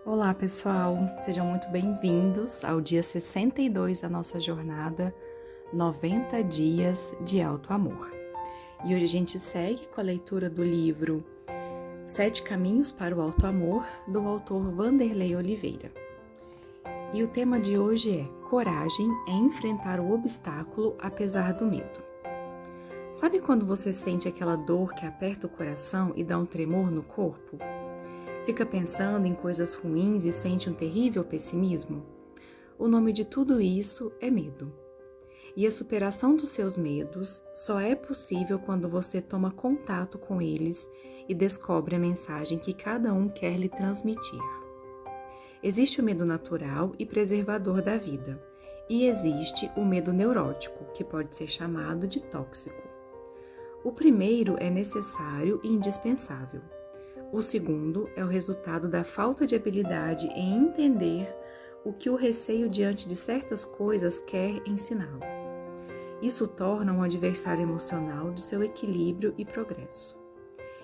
Olá, pessoal! Sejam muito bem-vindos ao dia 62 da nossa jornada 90 Dias de Alto Amor. E hoje a gente segue com a leitura do livro 7 Caminhos para o Alto Amor, do autor Wanderley Oliveira. E o tema de hoje é Coragem é enfrentar o obstáculo apesar do medo. Sabe quando você sente aquela dor que aperta o coração e dá um tremor no corpo? Fica pensando em coisas ruins e sente um terrível pessimismo? O nome de tudo isso é medo. E a superação dos seus medos só é possível quando você toma contato com eles e descobre a mensagem que cada um quer lhe transmitir. Existe o medo natural e preservador da vida, e existe o medo neurótico, que pode ser chamado de tóxico. O primeiro é necessário e indispensável. O segundo é o resultado da falta de habilidade em entender o que o receio diante de certas coisas quer ensiná-lo. Isso torna um adversário emocional de seu equilíbrio e progresso.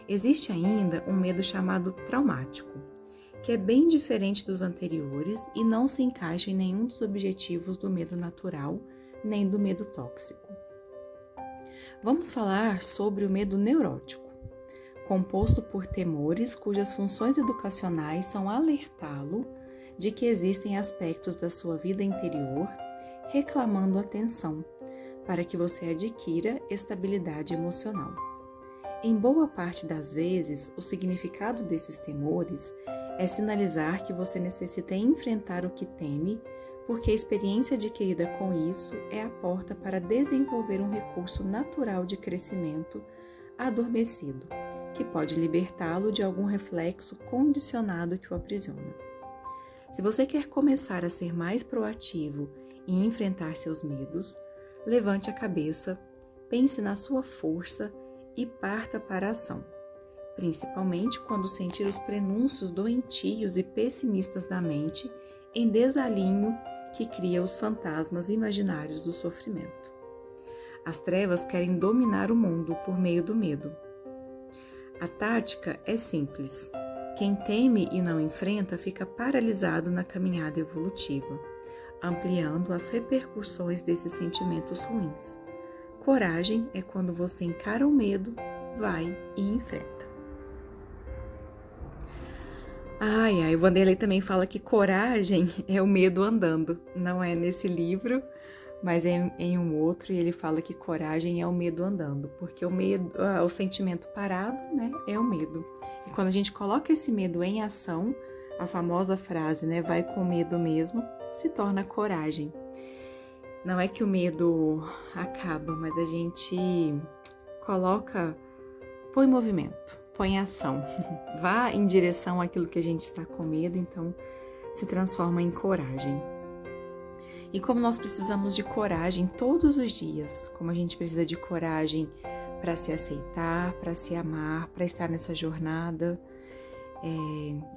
Existe ainda um medo chamado traumático, que é bem diferente dos anteriores e não se encaixa em nenhum dos objetivos do medo natural, nem do medo tóxico. Vamos falar sobre o medo neurótico, composto por temores cujas funções educacionais são alertá-lo de que existem aspectos da sua vida interior reclamando atenção, para que você adquira estabilidade emocional. Em boa parte das vezes, o significado desses temores é sinalizar que você necessita enfrentar o que teme, porque a experiência adquirida com isso é a porta para desenvolver um recurso natural de crescimento adormecido, que pode libertá-lo de algum reflexo condicionado que o aprisiona. Se você quer começar a ser mais proativo e enfrentar seus medos, levante a cabeça, pense na sua força e parta para a ação, principalmente quando sentir os prenúncios doentios e pessimistas da mente em desalinho que cria os fantasmas imaginários do sofrimento. As trevas querem dominar o mundo por meio do medo. A tática é simples. Quem teme e não enfrenta fica paralisado na caminhada evolutiva, ampliando as repercussões desses sentimentos ruins. Coragem é quando você encara o medo, vai e enfrenta. O Wanderley também fala que coragem é o medo andando. Não é nesse livro, mas em um outro, ele fala que coragem é o medo andando, porque o medo, o sentimento parado, né, é o medo. E quando a gente coloca esse medo em ação, a famosa frase, né, vai com medo mesmo, se torna coragem. Não é que o medo acaba, mas a gente põe em movimento, põe em ação, vá em direção àquilo que a gente está com medo, então se transforma em coragem. E como nós precisamos de coragem todos os dias, como a gente precisa de coragem para se aceitar, para se amar, para estar nessa jornada,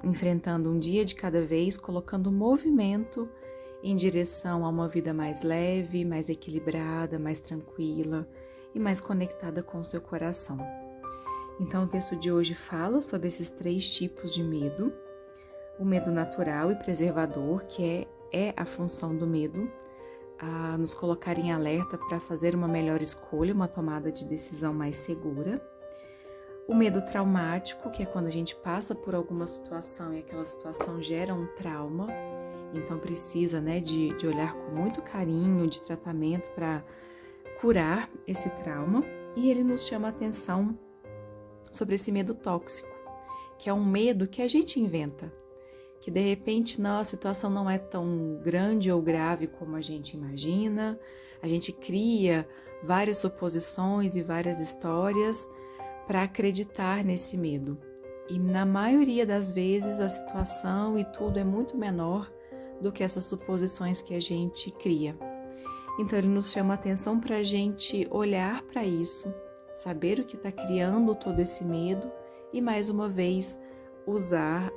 enfrentando um dia de cada vez, colocando movimento em direção a uma vida mais leve, mais equilibrada, mais tranquila e mais conectada com o seu coração. Então o texto de hoje fala sobre esses 3 tipos de medo: o medo natural e preservador, que é a função do medo, a nos colocar em alerta para fazer uma melhor escolha, uma tomada de decisão mais segura. O medo traumático, que é quando a gente passa por alguma situação e aquela situação gera um trauma, então precisa, né, de olhar com muito carinho, de tratamento para curar esse trauma. E ele nos chama a atenção sobre esse medo tóxico, que é um medo que a gente inventa, que de repente a situação não é tão grande ou grave como a gente imagina, a gente cria várias suposições e várias histórias para acreditar nesse medo. E na maioria das vezes a situação e tudo é muito menor do que essas suposições que a gente cria. Então ele nos chama a atenção para a gente olhar para isso, saber o que está criando todo esse medo e mais uma vez usar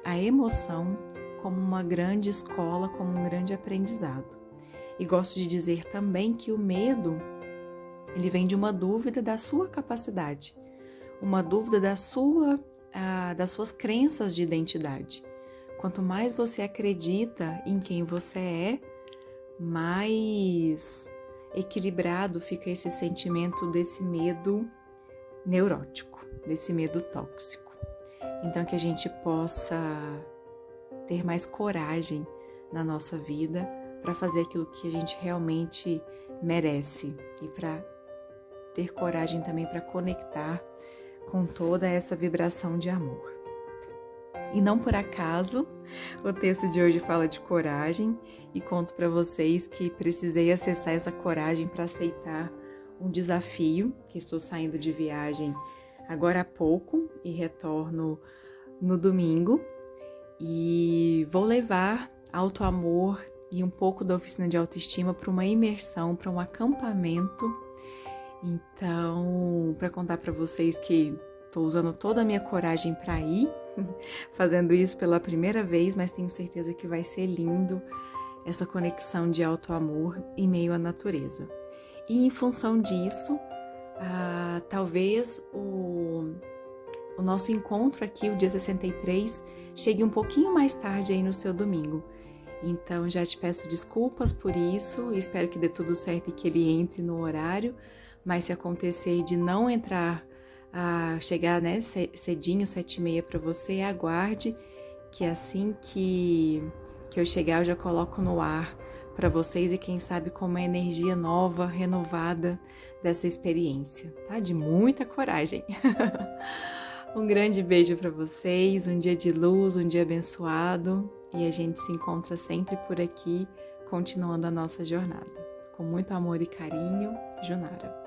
a emoção como uma grande escola, como um grande aprendizado. E gosto de dizer também que o medo, ele vem de uma dúvida da sua capacidade, uma dúvida das suas crenças de identidade. Quanto mais você acredita em quem você é, mais equilibrado fica esse sentimento desse medo neurótico, desse medo tóxico. Então, que a gente possa ter mais coragem na nossa vida para fazer aquilo que a gente realmente merece e para ter coragem também para conectar com toda essa vibração de amor. E não por acaso, o texto de hoje fala de coragem e conto para vocês que precisei acessar essa coragem para aceitar um desafio, que estou saindo de viagem agora há pouco e retorno no domingo e vou levar autoamor e um pouco da oficina de autoestima para uma imersão, para um acampamento. Então, para contar para vocês que estou usando toda a minha coragem para ir, fazendo isso pela primeira vez, mas tenho certeza que vai ser lindo essa conexão de autoamor em meio à natureza. E em função disso, talvez o nosso encontro aqui, o dia 63, chegue um pouquinho mais tarde aí no seu domingo. Então já te peço desculpas por isso, espero que dê tudo certo e que ele entre no horário, mas se acontecer de não entrar, chegar cedinho, 7h30 para você, aguarde que assim que eu chegar eu já coloco no ar para vocês e quem sabe com uma energia nova, renovada dessa experiência, tá? De muita coragem. Um grande beijo para vocês, um dia de luz, um dia abençoado e a gente se encontra sempre por aqui, continuando a nossa jornada. Com muito amor e carinho, Junara.